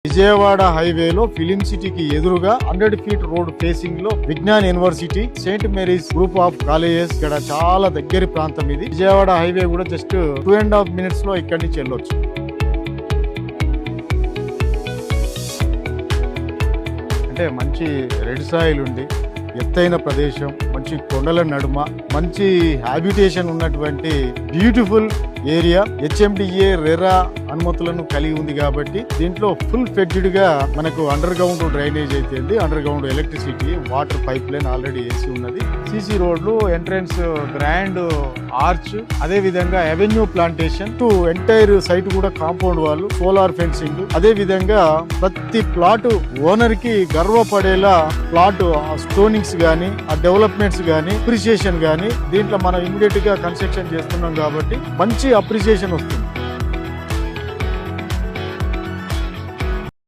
విజయవాడ హైవేలో ఫిలిం సిటీకి ఎదురుగా 100 ఫీట్ రోడ్ ఫేసింగ్ లో Vignan university, saint Mary's group of colleges ఇక్కడ చాలా దగ్గరి ప్రాంతం ఇది. విజయవాడ హైవే కూడా జస్ట్ 2.5 minutes లో ఇక్కడి నుంచి వెళ్ళొచ్చు. అంటే మంచి రెడ్ సాయిల్ ఉండి ఎత్తైన ప్రదేశం, మంచి కొండల నడుమ, మంచి హ్యాబిటేషన్ ఉన్నటువంటి బ్యూటిఫుల్ ఏరియా. HMDA రెరా అనుమతులను కలిగి ఉంది కాబట్టి దీంట్లో ఫుల్ ఫెడ్జ్డ్ గా మనకు అండర్ గ్రౌండ్ డ్రైనేజ్ అయితే, underground electricity, water pipeline already వేసి ఉన్నది. సిసి రోడ్లు, ఎంట్రన్స్ గ్రాండ్ ఆర్చ్, అదే విధంగా avenue plantation to entire site కూడా కాంపౌండ్ వాళ్ళు, సోలార్ ఫెన్సింగ్. అదే విధంగా ప్రతి ప్లాట్ ఓనర్ కి గర్వపడేలా ప్లాట్ స్టోనింగ్స్ గానీ, ఆ డెవలప్మెంట్స్ గానీ, అప్రిసియేషన్ గానీ దీంట్లో మనం ఇమీడియట్ గా కన్స్ట్రక్షన్ చేస్తున్నాం కాబట్టి మంచి అప్రిసియేషన్ వస్తుంది.